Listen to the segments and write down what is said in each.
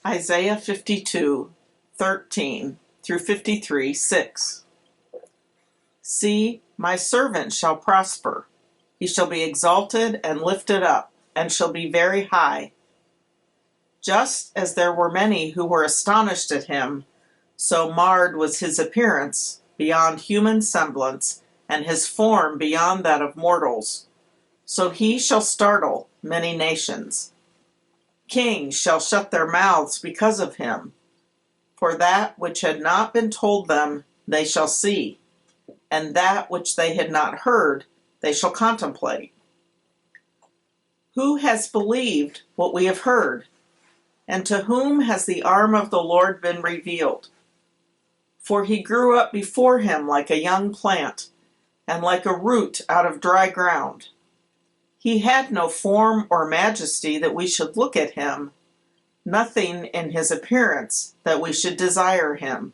Isaiah 52:13 through 53:6. See, my servant shall prosper. He shall be exalted and lifted up, and shall be very high. Just as there were many who were astonished at him, so marred was his appearance beyond human semblance, and his form beyond that of mortals. So he shall startle many nations. Kings shall shut their mouths because of him. For that which had not been told them they shall see, and that which they had not heard they shall contemplate. Who has believed what we have heard? And to whom has the arm of the Lord been revealed? For he grew up before him like a young plant, and like a root out of dry ground. He had no form or majesty that we should look at him, nothing in his appearance that we should desire him.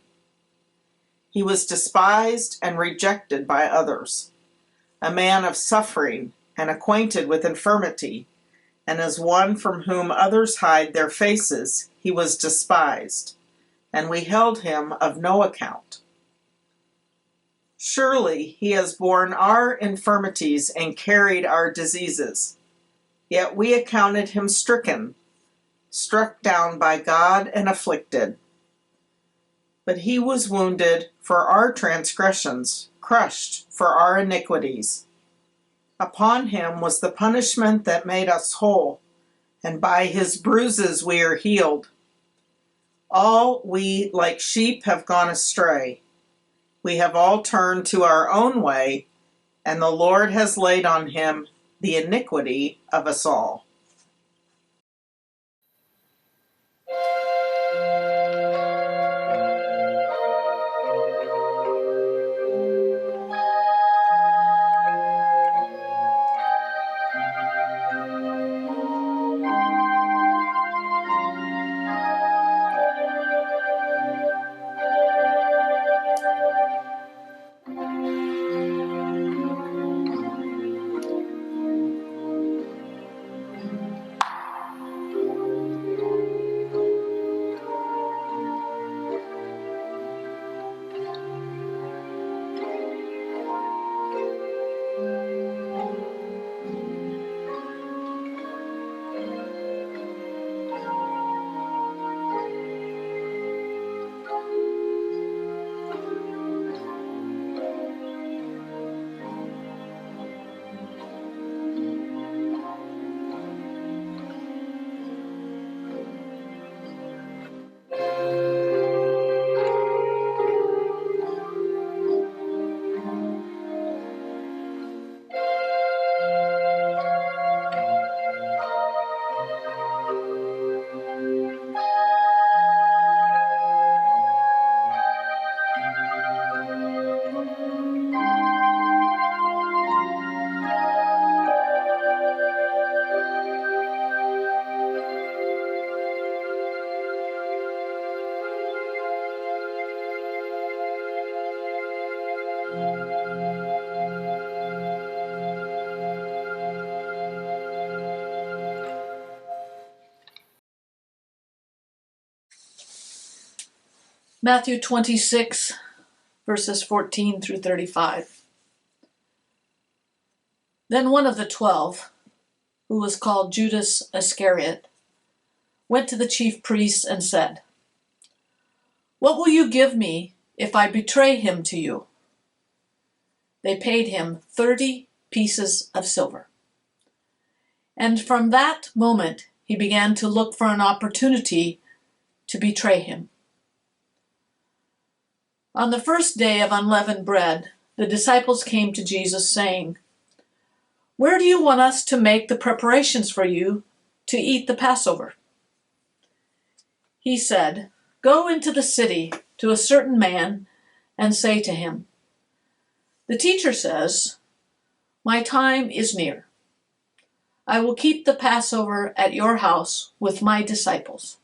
He was despised and rejected by others, a man of suffering and acquainted with infirmity, and as one from whom others hide their faces, he was despised, and we held him of no account. Surely he has borne our infirmities and carried our diseases. Yet we accounted him stricken, struck down by God and afflicted. But he was wounded for our transgressions, crushed for our iniquities. Upon him was the punishment that made us whole, and by his bruises we are healed. All we like sheep have gone astray. We have all turned to our own way, and the Lord has laid on him the iniquity of us all. Matthew 26, verses 14 through 35. Then one of the 12, who was called Judas Iscariot, went to the chief priests and said, "What will you give me if I betray him to you?" They paid him 30 pieces of silver. And from that moment he began to look for an opportunity to betray him. On the first day of unleavened bread, the disciples came to Jesus saying, "Where do you want us to make the preparations for you to eat the Passover?" He said, "Go into the city to a certain man and say to him, 'The teacher says, my time is near. I will keep the Passover at your house with my disciples."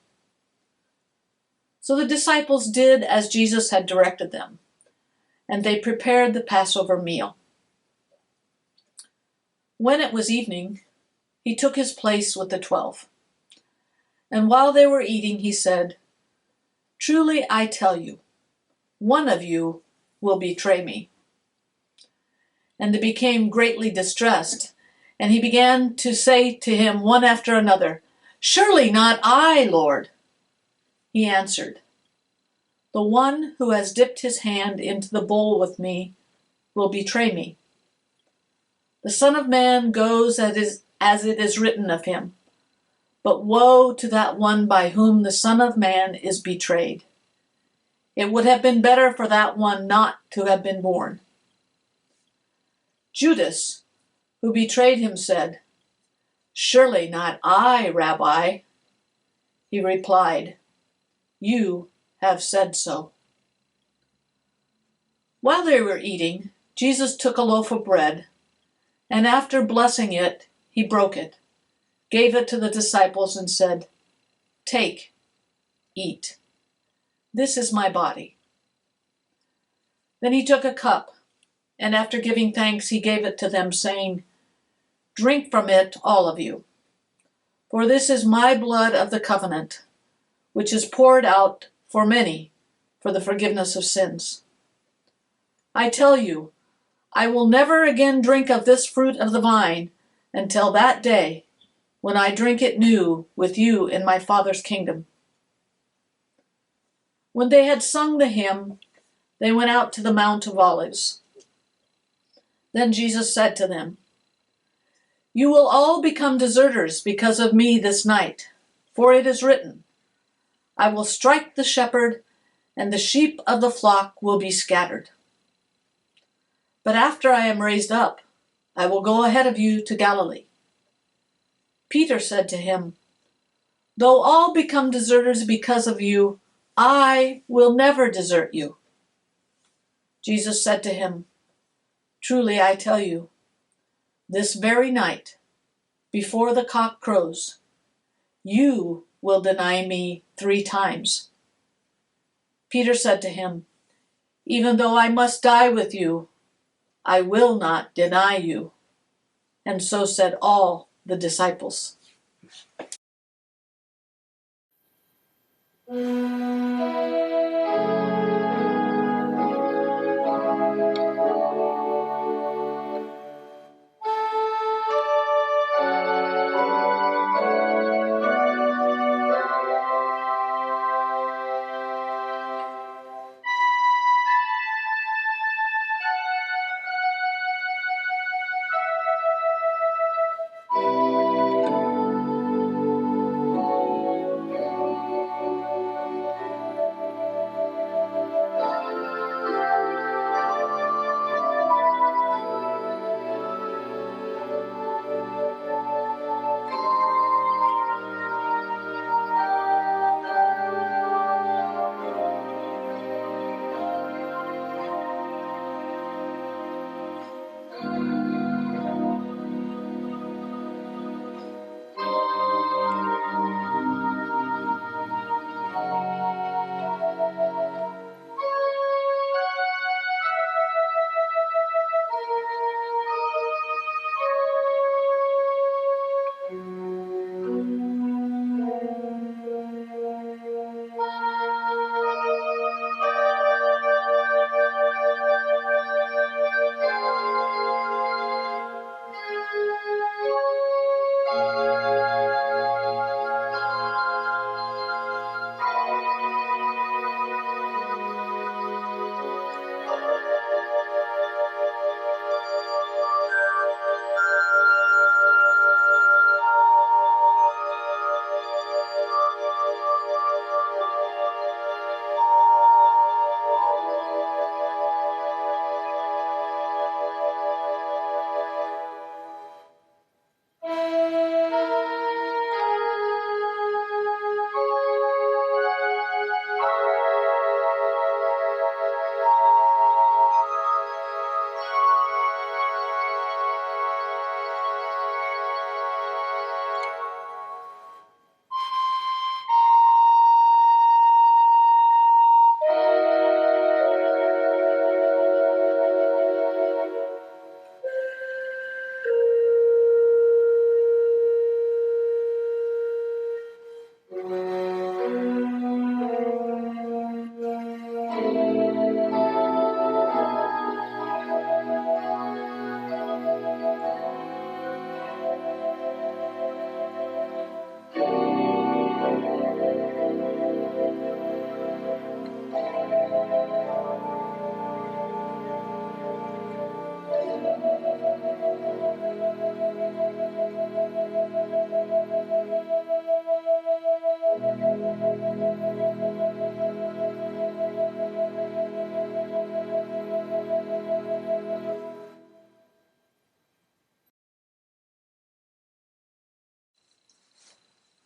So the disciples did as Jesus had directed them, and they prepared the Passover meal. When it was evening, he took his place with the 12. And while they were eating, he said, "Truly I tell you, one of you will betray me." And they became greatly distressed, and he began to say to him one after another, "Surely not I, Lord." He answered, "The one who has dipped his hand into the bowl with me will betray me. The Son of Man goes as it is written of him, but woe to that one by whom the Son of Man is betrayed. It would have been better for that one not to have been born." Judas, who betrayed him, said, "Surely not I, Rabbi." He replied, "You have said so." While they were eating, Jesus took a loaf of bread, and after blessing it, he broke it, gave it to the disciples, and said, "Take, eat. This is my body." Then he took a cup, and after giving thanks, he gave it to them, saying, "Drink from it, all of you, for this is my blood of the covenant, which is poured out for many for the forgiveness of sins. I tell you, I will never again drink of this fruit of the vine until that day when I drink it new with you in my Father's kingdom." When they had sung the hymn, they went out to the Mount of Olives. Then Jesus said to them, "You will all become deserters because of me this night, for it is written, 'I will strike the shepherd, and the sheep of the flock will be scattered.' But after I am raised up, I will go ahead of you to Galilee." Peter said to him, "Though all become deserters because of you, I will never desert you." Jesus said to him, "Truly I tell you, this very night, before the cock crows, you will deny me 3 times." Peter said to him, "Even though I must die with you, I will not deny you." And so said all the disciples.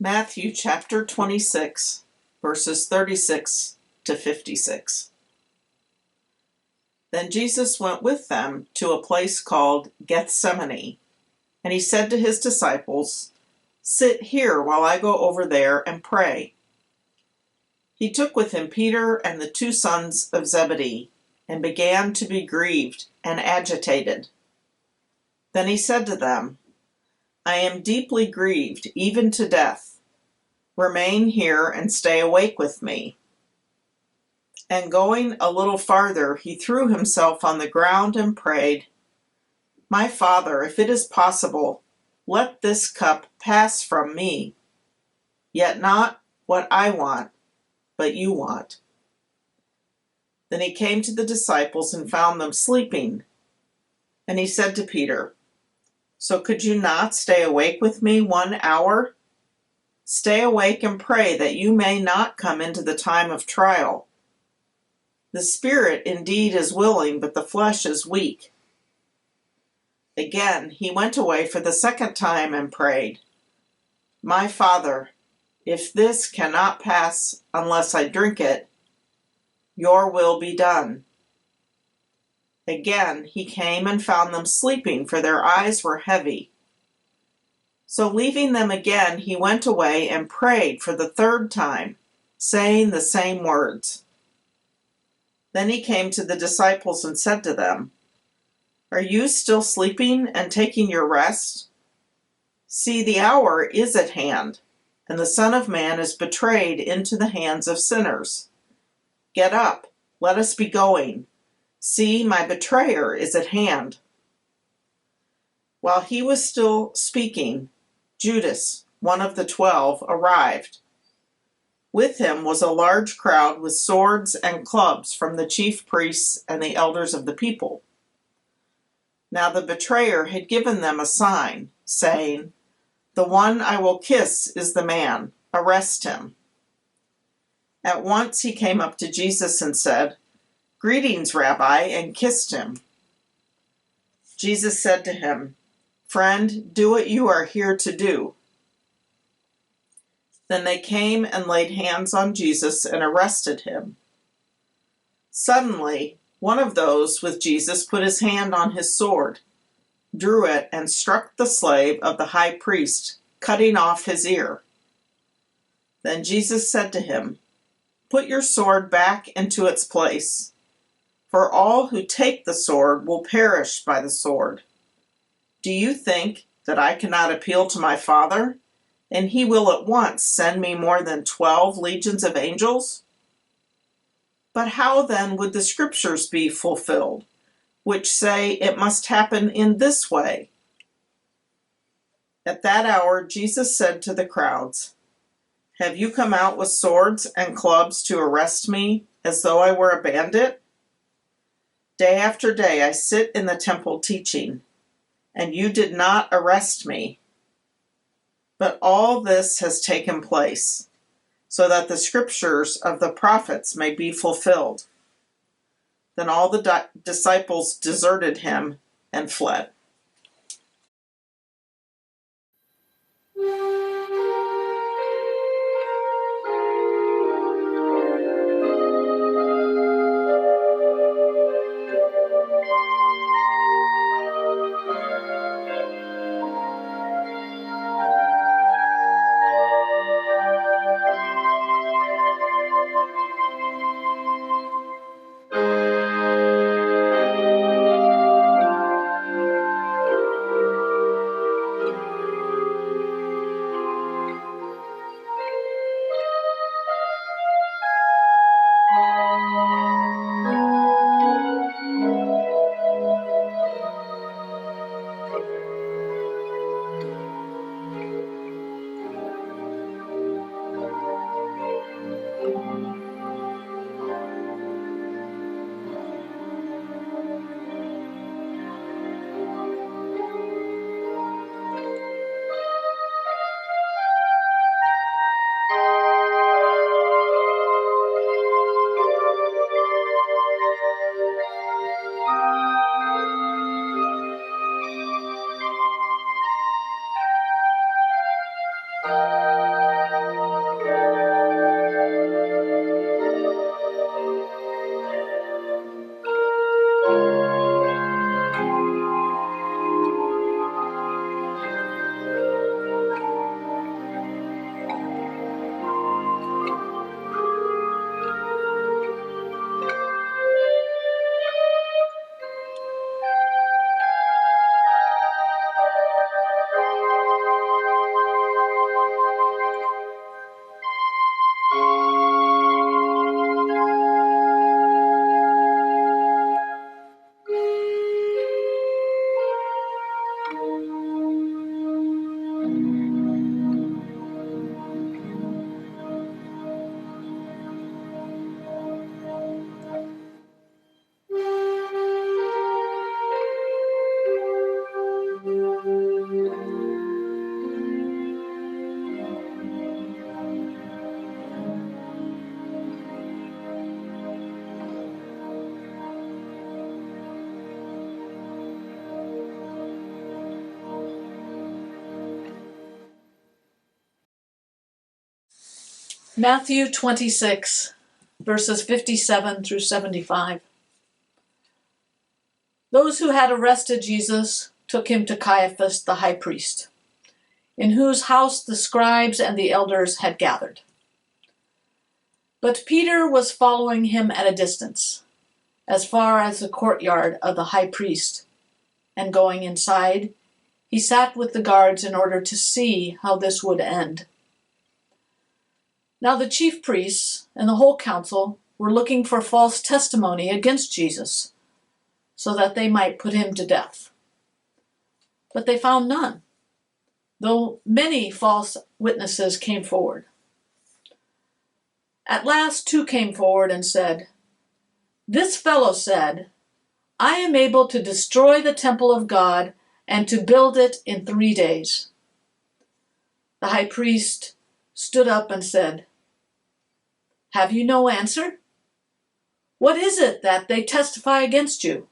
Matthew chapter 26, verses 36 to 56. Then Jesus went with them to a place called Gethsemane, and he said to his disciples, "Sit here while I go over there and pray." He took with him Peter and the two sons of Zebedee, and began to be grieved and agitated. Then he said to them, "I am deeply grieved, even to death. Remain here and stay awake with me." And going a little farther, he threw himself on the ground and prayed, "My Father, if it is possible, let this cup pass from me. Yet not what I want, but you want." Then he came to the disciples and found them sleeping. And he said to Peter, "So could you not stay awake with me 1 hour? Stay awake and pray that you may not come into the time of trial. The spirit indeed is willing, but the flesh is weak." Again, he went away for the second time and prayed, "My Father, if this cannot pass unless I drink it, your will be done." Again, he came and found them sleeping, for their eyes were heavy. So leaving them again, he went away and prayed for the third time, saying the same words. Then he came to the disciples and said to them, "Are you still sleeping and taking your rest? See, the hour is at hand, and the Son of Man is betrayed into the hands of sinners. Get up, let us be going. See, my betrayer is at hand." While he was still speaking, Judas, one of the 12, arrived. With him was a large crowd with swords and clubs from the chief priests and the elders of the people. Now the betrayer had given them a sign, saying, "The one I will kiss is the man. Arrest him." At once he came up to Jesus and said, "Greetings, Rabbi," and kissed him. Jesus said to him, "Friend, do what you are here to do." Then they came and laid hands on Jesus and arrested him. Suddenly, one of those with Jesus put his hand on his sword, drew it, and struck the slave of the high priest, cutting off his ear. Then Jesus said to him, "Put your sword back into its place, for all who take the sword will perish by the sword. Do you think that I cannot appeal to my Father, and he will at once send me more than 12 legions of angels? But how then would the scriptures be fulfilled, which say it must happen in this way?" At that hour Jesus said to the crowds, "Have you come out with swords and clubs to arrest me, as though I were a bandit? Day after day I sit in the temple teaching, and you did not arrest me. But all this has taken place, so that the scriptures of the prophets may be fulfilled." Then all the disciples deserted him and fled. Matthew 26, verses 57 through 75. Those who had arrested Jesus took him to Caiaphas the high priest, in whose house the scribes and the elders had gathered. But Peter was following him at a distance, as far as the courtyard of the high priest, and going inside, he sat with the guards in order to see how this would end. Now the chief priests and the whole council were looking for false testimony against Jesus, so that they might put him to death. But they found none, though many false witnesses came forward. At last 2 came forward and said, "This fellow said, 'I am able to destroy the temple of God and to build it in 3 days.'" The high priest stood up and said, "Have you no answer? What is it that they testify against you?"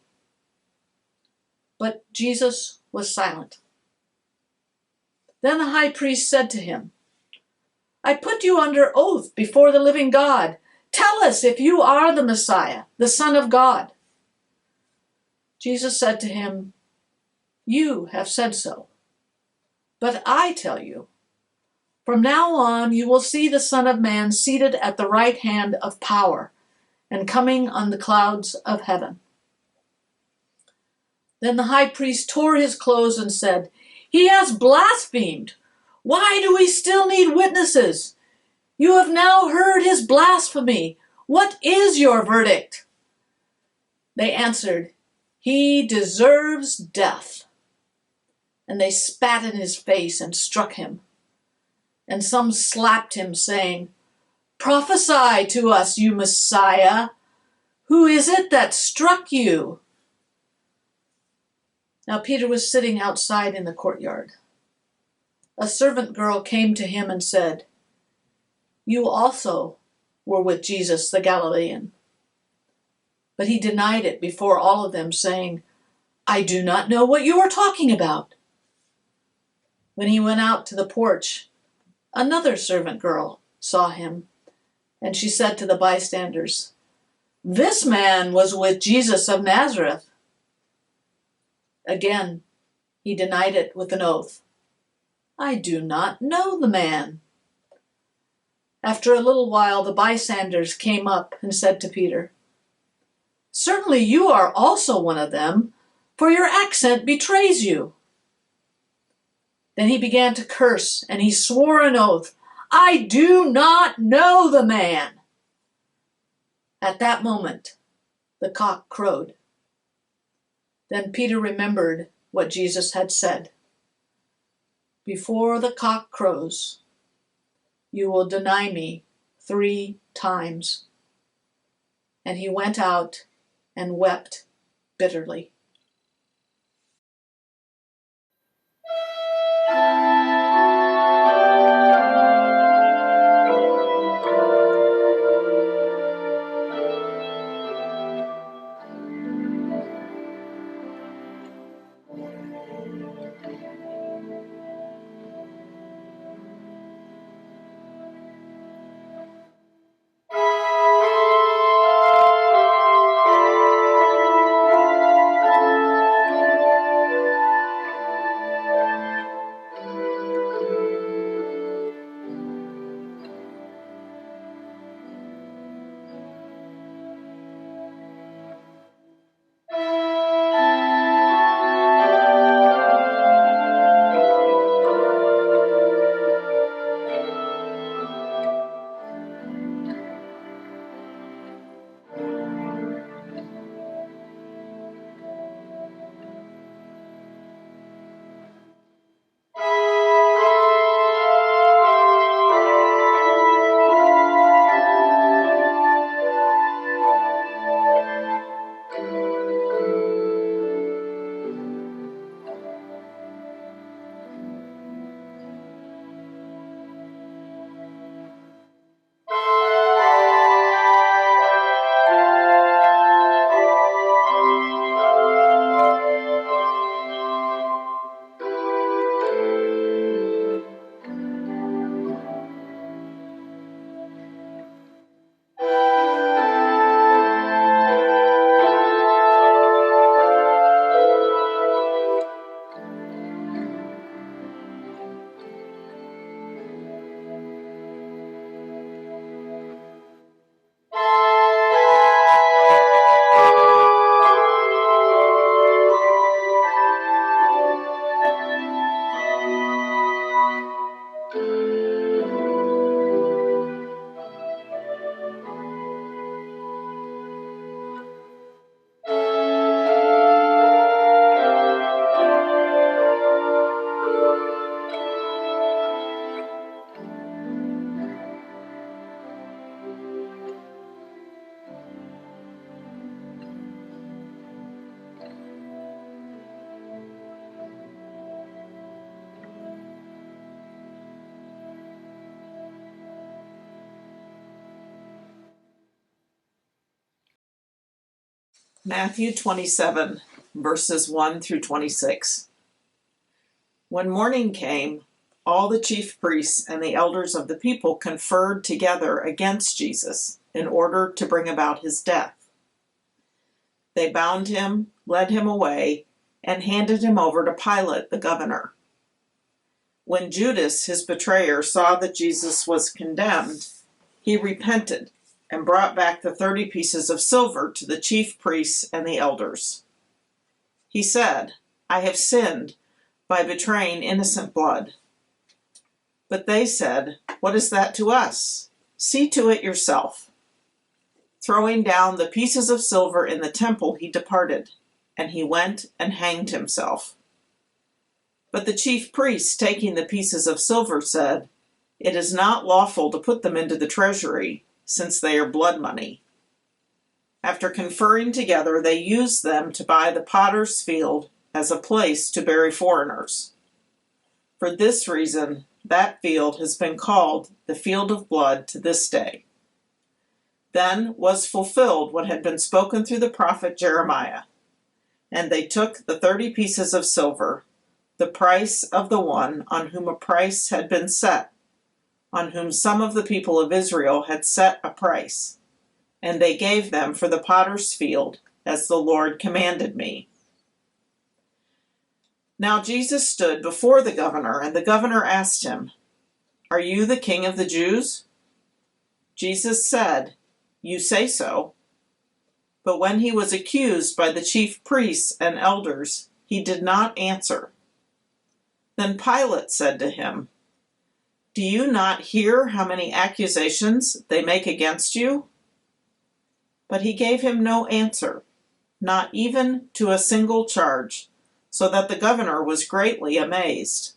But Jesus was silent. Then the high priest said to him, "I put you under oath before the living God. Tell us if you are the Messiah, the Son of God." Jesus said to him, "You have said so. But I tell you, from now on you will see the Son of Man seated at the right hand of power and coming on the clouds of heaven." Then the high priest tore his clothes and said, "He has blasphemed. Why do we still need witnesses? You have now heard his blasphemy. What is your verdict?" They answered, "He deserves death." And they spat in his face and struck him. And some slapped him, saying, "Prophesy to us, you Messiah. Who is it that struck you?" Now Peter was sitting outside in the courtyard. A servant girl came to him and said, "You also were with Jesus the Galilean." But he denied it before all of them, saying, "I do not know what you are talking about." When he went out to the porch, another servant girl saw him, and she said to the bystanders, "This man was with Jesus of Nazareth." Again, he denied it with an oath, "I do not know the man." After a little while, the bystanders came up and said to Peter, "Certainly you are also one of them, for your accent betrays you." Then he began to curse, and he swore an oath, "I do not know the man." At that moment, the cock crowed. Then Peter remembered what Jesus had said, "Before the cock crows, you will deny me 3 times." And he went out and wept bitterly. Matthew 27, verses 1 through 26. When morning came, all the chief priests and the elders of the people conferred together against Jesus in order to bring about his death. They bound him, led him away, and handed him over to Pilate, the governor. When Judas, his betrayer, saw that Jesus was condemned, he repented and brought back the 30 pieces of silver to the chief priests and the elders. He said, "I have sinned by betraying innocent blood." But they said, "What is that to us? See to it yourself." Throwing down the pieces of silver in the temple, he departed, and he went and hanged himself. But the chief priests, taking the pieces of silver, said, "It is not lawful to put them into the treasury, since they are blood money." After conferring together, they used them to buy the potter's field as a place to bury foreigners. For this reason, that field has been called the Field of Blood to this day. Then was fulfilled what had been spoken through the prophet Jeremiah. And they took the 30 pieces of silver, the price of the one on whom a price had been set, on whom some of the people of Israel had set a price, and they gave them for the potter's field, as the Lord commanded me. Now Jesus stood before the governor, and the governor asked him, "Are you the king of the Jews?" Jesus said, "You say so." But when he was accused by the chief priests and elders, he did not answer. Then Pilate said to him, "Do you not hear how many accusations they make against you?" But he gave him no answer, not even to a single charge, so that the governor was greatly amazed.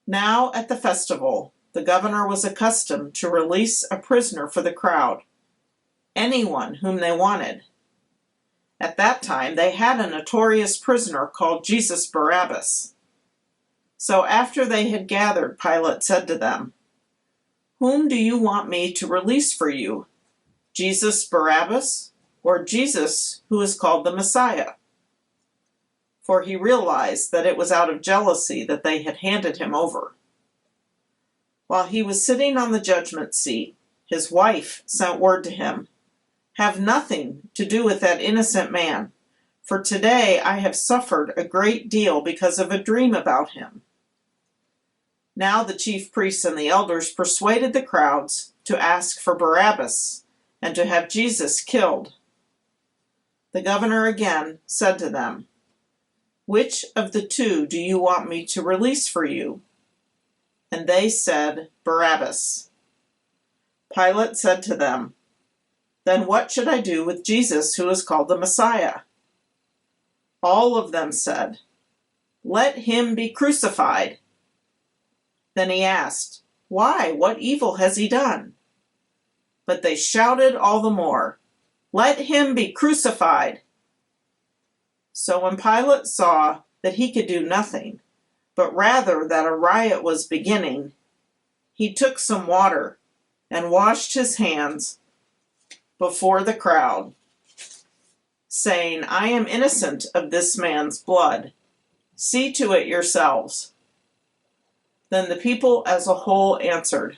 Now at the festival, the governor was accustomed to release a prisoner for the crowd, anyone whom they wanted. At that time, they had a notorious prisoner called Jesus Barabbas. So after they had gathered, Pilate said to them, "Whom do you want me to release for you, Jesus Barabbas, or Jesus who is called the Messiah?" For he realized that it was out of jealousy that they had handed him over. While he was sitting on the judgment seat, his wife sent word to him, "Have nothing to do with that innocent man, for today I have suffered a great deal because of a dream about him." Now the chief priests and the elders persuaded the crowds to ask for Barabbas and to have Jesus killed. The governor again said to them, "Which of the two do you want me to release for you?" And they said, "Barabbas." Pilate said to them, "Then what should I do with Jesus who is called the Messiah?" All of them said, "Let him be crucified." Then he asked, "Why? What evil has he done?" But they shouted all the more, "Let him be crucified." So when Pilate saw that he could do nothing, but rather that a riot was beginning, he took some water and washed his hands before the crowd, saying, "I am innocent of this man's blood. See to it yourselves." Then the people as a whole answered,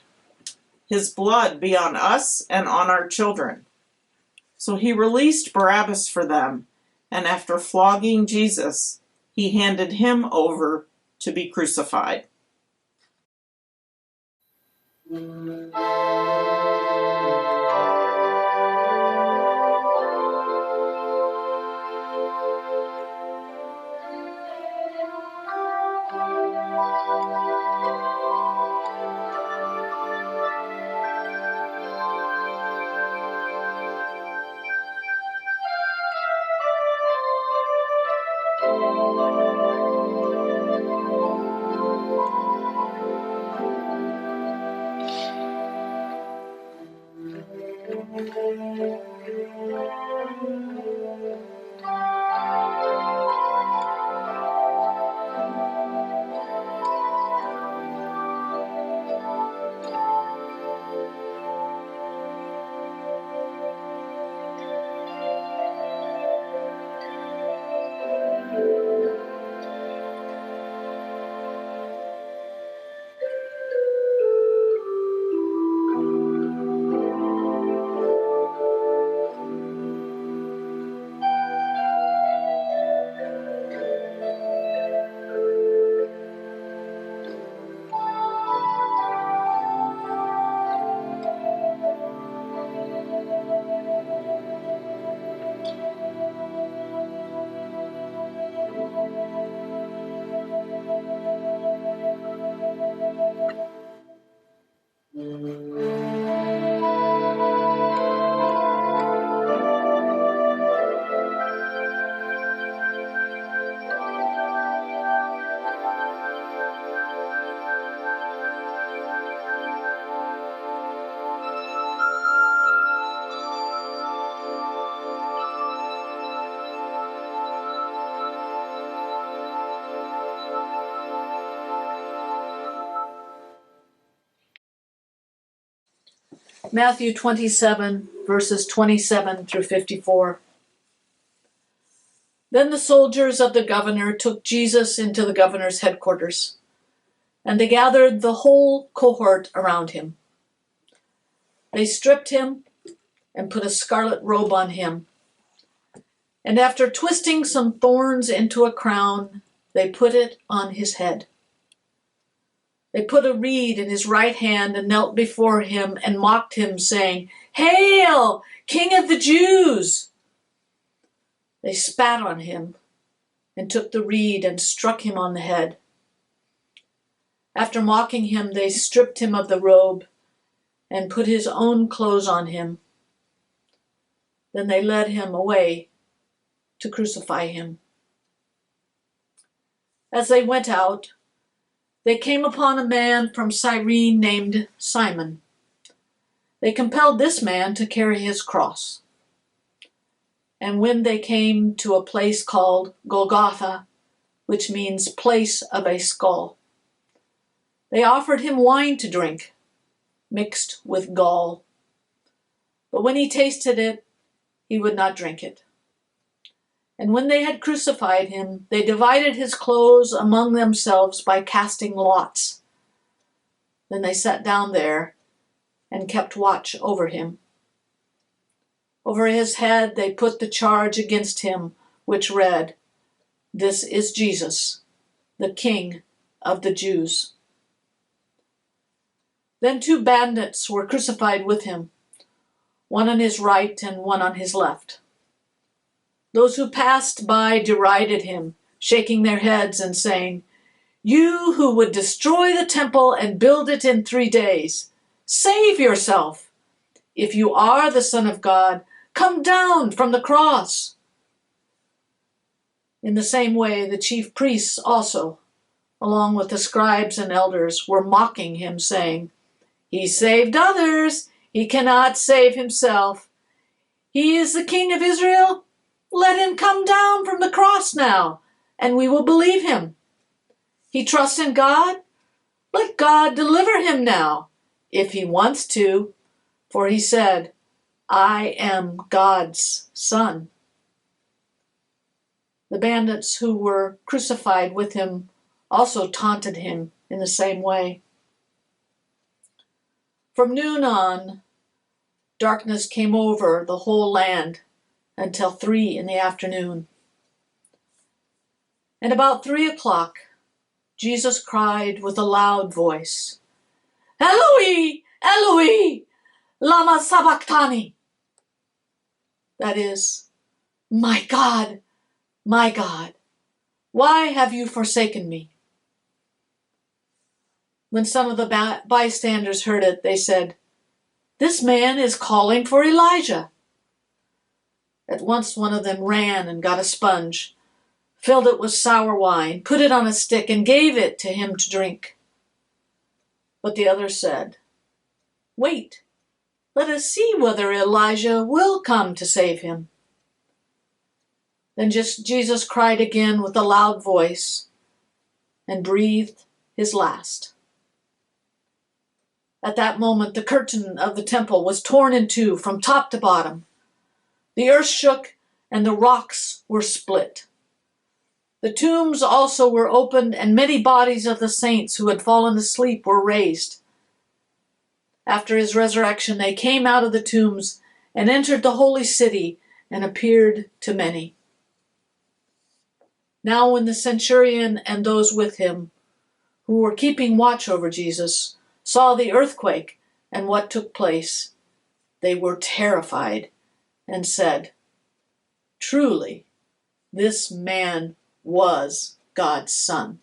"His blood be on us and on our children." So he released Barabbas for them, and after flogging Jesus, he handed him over to be crucified. Matthew 27, verses 27 through 54. Then the soldiers of the governor took Jesus into the governor's headquarters, and they gathered the whole cohort around him. They stripped him and put a scarlet robe on him, and after twisting some thorns into a crown, they put it on his head. They put a reed in his right hand and knelt before him and mocked him, saying, "Hail, King of the Jews!" They spat on him and took the reed and struck him on the head. After mocking him, they stripped him of the robe and put his own clothes on him. Then they led him away to crucify him. As they went out, they came upon a man from Cyrene named Simon. They compelled this man to carry his cross. And when they came to a place called Golgotha, which means place of a skull, they offered him wine to drink, mixed with gall. But when he tasted it, he would not drink it. And when they had crucified him, they divided his clothes among themselves by casting lots. Then they sat down there and kept watch over him. Over his head they put the charge against him, which read, "This is Jesus, the King of the Jews." Then 2 bandits were crucified with him, one on his right and one on his left. Those who passed by derided him, shaking their heads and saying, "You who would destroy the temple and build it in 3 days, save yourself. If you are the Son of God, come down from the cross." In the same way, the chief priests also, along with the scribes and elders, were mocking him, saying, "He saved others. He cannot save himself. He is the King of Israel. Let him come down from the cross now, and we will believe him. He trusts in God. Let God deliver him now, if he wants to, for he said, 'I am God's son.'" The bandits who were crucified with him also taunted him in the same way. From noon on, darkness came over the whole land until 3 in the afternoon. And about 3 o'clock, Jesus cried with a loud voice, "Eloi, Eloi, lama sabachthani?" That is, my God, why have you forsaken me?" When some of the bystanders heard it, they said, "This man is calling for Elijah." At once one of them ran and got a sponge, filled it with sour wine, put it on a stick, and gave it to him to drink. But the other said, "Wait, let us see whether Elijah will come to save him." Then Jesus cried again with a loud voice and breathed his last. At that moment, the curtain of the temple was torn in two from top to bottom. The earth shook and the rocks were split. The tombs also were opened, and many bodies of the saints who had fallen asleep were raised. After his resurrection, they came out of the tombs and entered the holy city and appeared to many. Now when the centurion and those with him, who were keeping watch over Jesus, saw the earthquake and what took place, they were terrified and said, "Truly, this man was God's Son."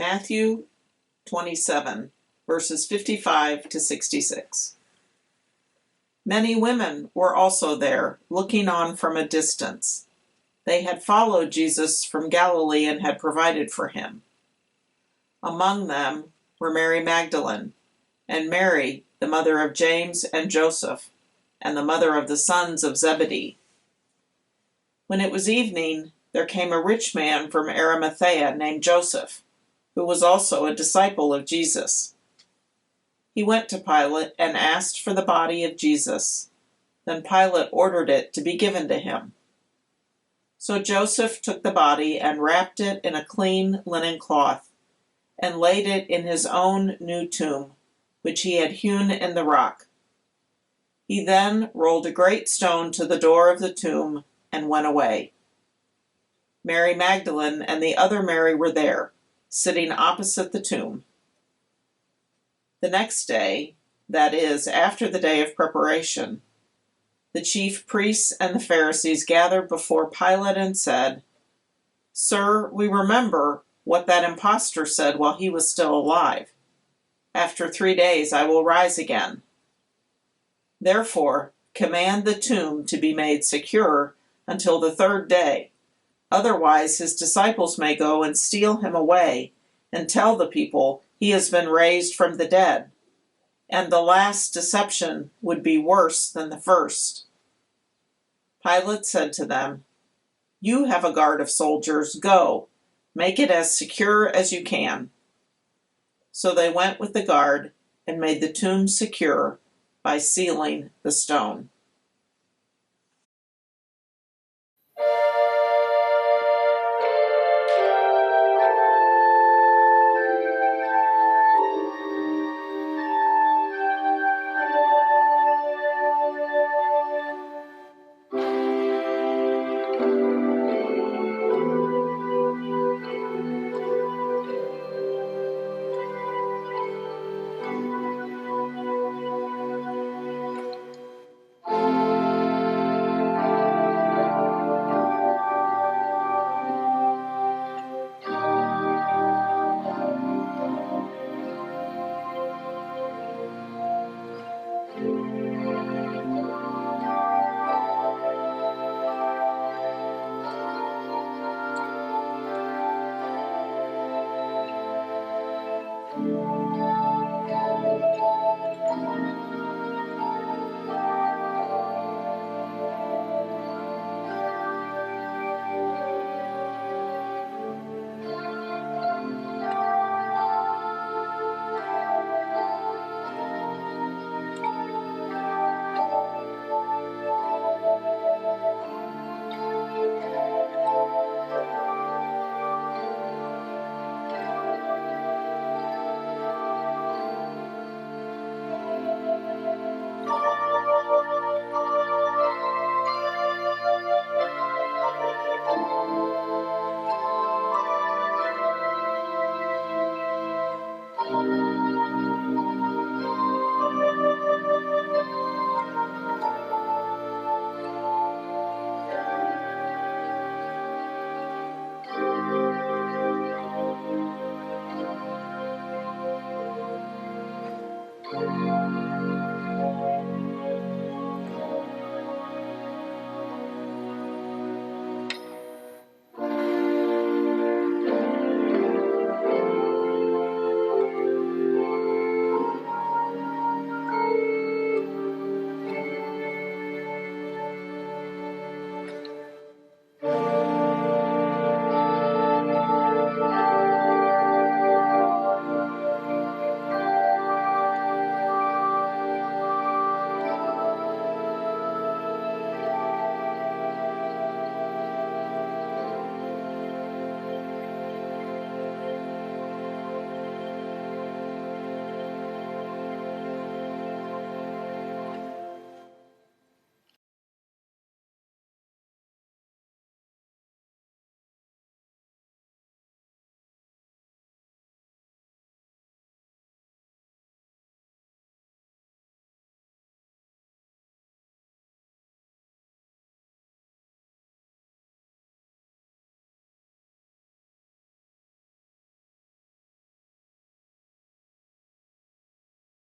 Matthew 27, verses 55 to 66. Many women were also there, looking on from a distance. They had followed Jesus from Galilee and had provided for him. Among them were Mary Magdalene, and Mary, the mother of James and Joseph, and the mother of the sons of Zebedee. When it was evening, there came a rich man from Arimathea named Joseph, who was also a disciple of Jesus. He went to Pilate and asked for the body of Jesus. Then Pilate ordered it to be given to him. So Joseph took the body and wrapped it in a clean linen cloth, and laid it in his own new tomb, which he had hewn in the rock. He then rolled a great stone to the door of the tomb and went away. Mary Magdalene and the other Mary were there, sitting opposite the tomb. The next day, that is, after the day of preparation, the chief priests and the Pharisees gathered before Pilate and said, "Sir, we remember what that impostor said while he was still alive. After 3 days I will rise again. Therefore, command the tomb to be made secure until the 3rd day. Otherwise his disciples may go and steal him away and tell the people he has been raised from the dead. And the last deception would be worse than the first." Pilate said to them, "You have a guard of soldiers. Go, make it as secure as you can." So they went with the guard and made the tomb secure by sealing the stone.